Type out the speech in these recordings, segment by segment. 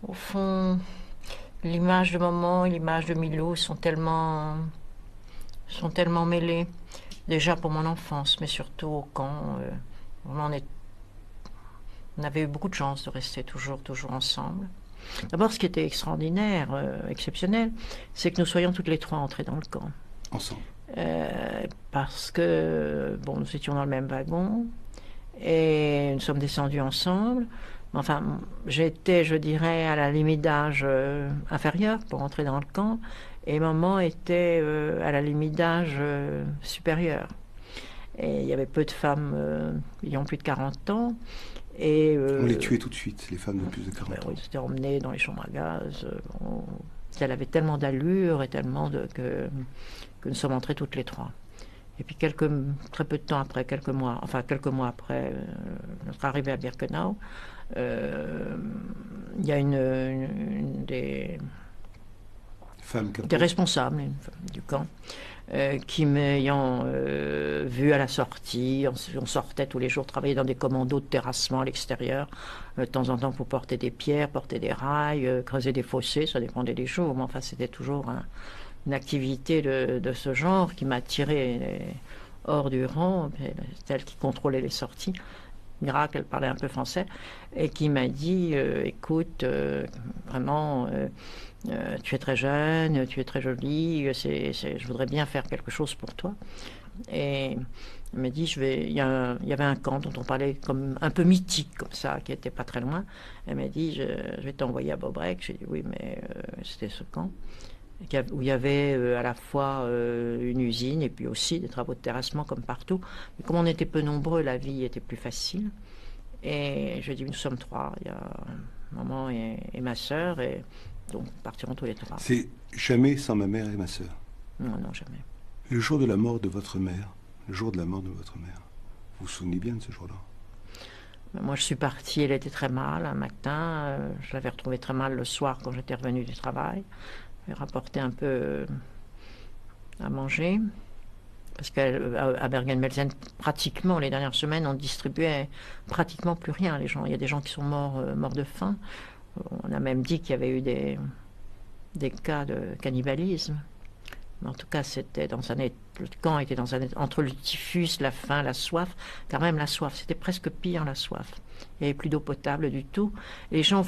Au fond, l'image de maman et l'image de Milou sont tellement mêlées. Déjà pour mon enfance, mais surtout au camp. On, on avait eu beaucoup de chance de rester toujours ensemble. D'abord, ce qui était extraordinaire, exceptionnel, c'est que nous soyons toutes les trois entrées dans le camp. Ensemble. Parce que, bon, nous étions dans le même wagon et nous sommes descendus ensemble. Enfin, j'étais, je dirais, à la limite d'âge inférieur pour entrer dans le camp, et maman était à la limite d'âge supérieur. Et il y avait peu de femmes ayant plus de 40 ans. Et On les tuait tout de suite, les femmes de plus de ben 40 oui, ans. c'était emmené dans les chambres à gaz. Bon, elle avait tellement d'allure et tellement que nous sommes entrés toutes les trois. Et puis très peu de temps après, quelques mois après notre arrivée à Birkenau, il y a une Femmes des capot. responsables du camp qui m'ayant vu à la sortie, on sortait tous les jours travailler dans des commandos de terrassement à l'extérieur, de temps en temps pour porter des pierres, porter des rails, creuser des fossés, ça dépendait des jours, mais enfin c'était toujours une activité de ce genre qui m'a tiré hors du rang, celle qui contrôlait les sorties. Miracle, elle parlait un peu français, et qui m'a dit écoute, vraiment, tu es très jeune, tu es très jolie, je voudrais bien faire quelque chose pour toi. Et elle m'a dit il y avait un camp dont on parlait comme un peu mythique, comme ça, qui était pas très loin. Elle m'a dit je vais t'envoyer à Bobrek. J'ai dit oui, mais c'était ce camp où il y avait à la fois une usine et puis aussi des travaux de terrassement comme partout. Mais comme on était peu nombreux, la vie était plus facile. Et je dis, nous sommes trois. Il y a maman et ma sœur, et donc nous partirons tous les trois. C'est jamais sans ma mère et ma sœur. Non, non, jamais. Le jour de la mort de votre mère, le jour de la mort de votre mère, vous vous souvenez bien de ce jour-là? Moi, je suis partie, elle était très mal un matin. Je l'avais retrouvée très mal le soir quand j'étais revenue du travail. Je lui ai rapporté un peu à manger. Parce qu'à Bergen-Belsen, pratiquement, les dernières semaines, on distribuait pratiquement plus rien. Les gens, il y a des gens qui sont morts de faim. On a même dit qu'il y avait eu des cas de cannibalisme. En tout cas, le camp était entre le typhus, la faim, la soif, quand même la soif, c'était presque pire la soif. Il n'y avait plus d'eau potable du tout. Les gens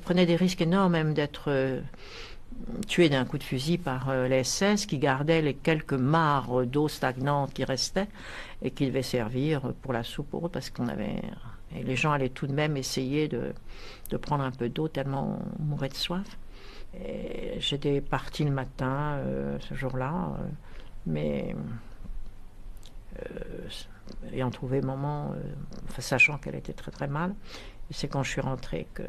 prenaient des risques énormes même d'être tués d'un coup de fusil par les SS qui gardaient les quelques mares d'eau stagnante qui restaient et qui devaient servir pour la soupe pour eux parce qu'on avait... Et les gens allaient tout de même essayer de prendre un peu d'eau tellement on mourait de soif. J'étais partie le matin, ce jour-là, mais ayant trouvé maman, enfin, sachant qu'elle était très très mal, et c'est quand je suis rentrée que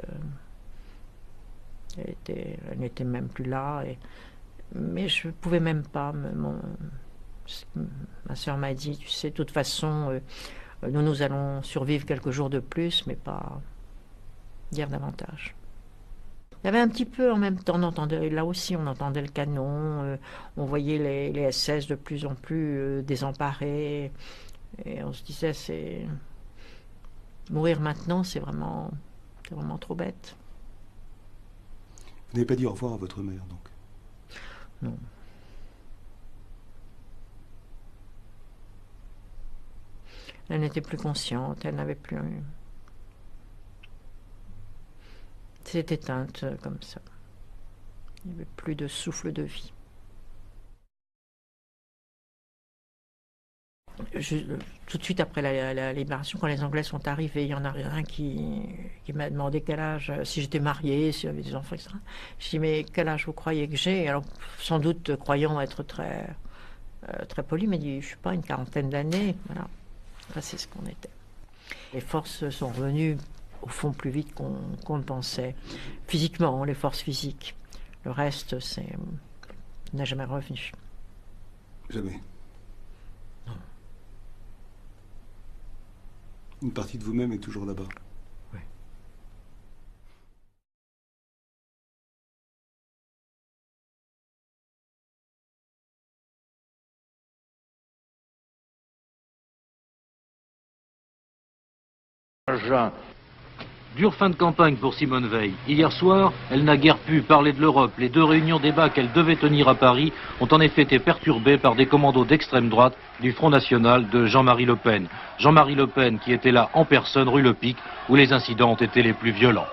elle n'était même plus là. Mais je ne pouvais même pas. Ma soeur m'a dit, tu sais, de toute façon, nous allons survivre quelques jours de plus, mais pas dire davantage. Il y avait un petit peu en même temps, on entendait, là aussi on entendait le canon, on voyait les SS de plus en plus désemparés, et on se disait, mourir maintenant, c'est vraiment trop bête. Vous n'avez pas dit au revoir à votre mère, donc. Non. Elle n'était plus consciente, elle n'avait plus... s'est éteinte comme ça. Il n'y avait plus de souffle de vie. Je, Tout de suite après la libération, quand les Anglais sont arrivés, il y en a un qui m'a demandé quel âge, si j'étais mariée, si j'avais des enfants, etc. Je dis mais quel âge vous croyez que j'ai? Alors sans doute croyant être très poli, il m'a dit je ne sais pas, une quarantaine d'années. Voilà, ça c'est ce qu'on était. Les forces sont revenues au fond plus vite qu'on le pensait. Physiquement, les forces physiques. Le reste, n'est jamais revenu. Jamais. Une partie de vous-même est toujours là-bas. Ouais. Juin Dure fin de campagne pour Simone Veil. Hier soir, elle n'a guère pu parler de l'Europe. Les 2 réunions débat qu'elle devait tenir à Paris ont en effet été perturbées par des commandos d'extrême droite du Front National de Jean-Marie Le Pen. Jean-Marie Le Pen qui était là en personne rue Le Pic où les incidents ont été les plus violents.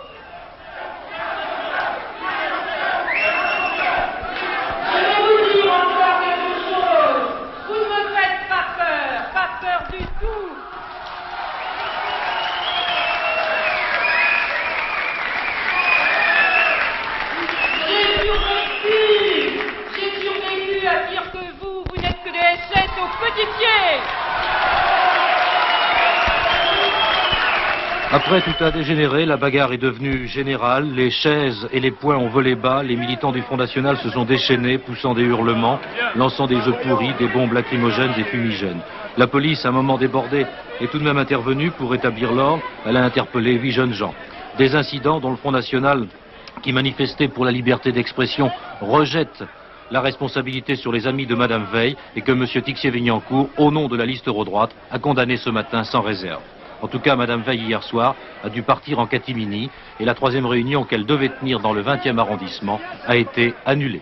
Après, tout a dégénéré, la bagarre est devenue générale, les chaises et les poings ont volé bas, les militants du Front National se sont déchaînés, poussant des hurlements, lançant des œufs pourris, des bombes lacrymogènes, des fumigènes. La police, à un moment débordée, est tout de même intervenue pour rétablir l'ordre. Elle a interpellé 8 jeunes gens. Des incidents dont le Front National, qui manifestait pour la liberté d'expression, rejette la responsabilité sur les amis de Madame Veil et que M. Tixier-Vignancourt, au nom de la liste Eurodroite, a condamné ce matin sans réserve. En tout cas, Madame Veil, hier soir, a dû partir en catimini et la 3e réunion qu'elle devait tenir dans le 20e arrondissement a été annulée.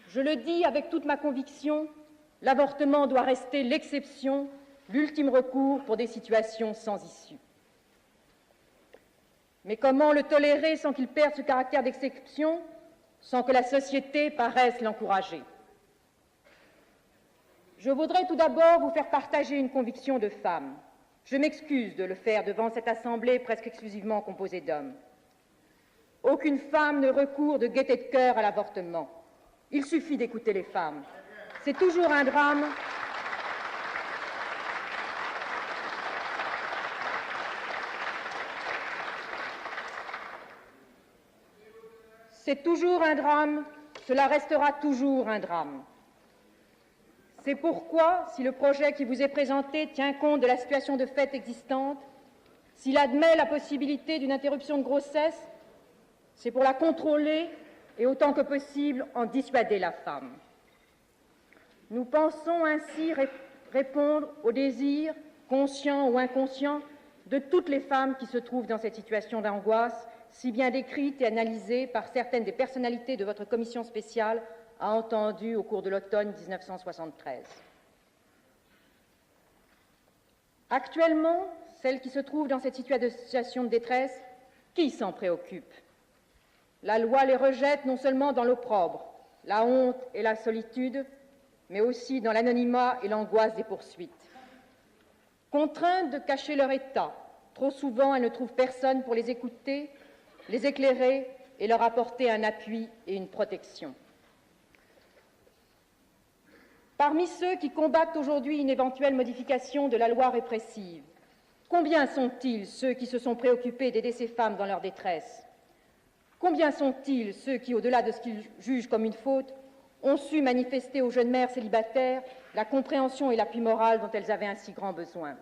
Je le dis avec toute ma conviction, l'avortement doit rester l'exception, l'ultime recours pour des situations sans issue. Mais comment le tolérer sans qu'il perde ce caractère d'exception, sans que la société paraisse l'encourager ? Je voudrais tout d'abord vous faire partager une conviction de femme. Je m'excuse de le faire devant cette assemblée presque exclusivement composée d'hommes. Aucune femme ne recourt de gaieté de cœur à l'avortement. Il suffit d'écouter les femmes. C'est toujours un drame. C'est toujours un drame, cela restera toujours un drame. C'est pourquoi, si le projet qui vous est présenté tient compte de la situation de fait existante, s'il admet la possibilité d'une interruption de grossesse, c'est pour la contrôler et autant que possible en dissuader la femme. Nous pensons ainsi répondre aux désirs, conscients ou inconscients, de toutes les femmes qui se trouvent dans cette situation d'angoisse, si bien décrite et analysée par certaines des personnalités de votre commission spéciale a entendu au cours de l'automne 1973. Actuellement, celles qui se trouvent dans cette situation de détresse, qui s'en préoccupe ? La loi les rejette non seulement dans l'opprobre, la honte et la solitude, mais aussi dans l'anonymat et l'angoisse des poursuites. Contraintes de cacher leur état, trop souvent elles ne trouvent personne pour les écouter, les éclairer et leur apporter un appui et une protection. Parmi ceux qui combattent aujourd'hui une éventuelle modification de la loi répressive, combien sont-ils ceux qui se sont préoccupés d'aider ces femmes dans leur détresse ? Combien sont-ils ceux qui, au-delà de ce qu'ils jugent comme une faute, ont su manifester aux jeunes mères célibataires la compréhension et l'appui moral dont elles avaient un si grand besoin ?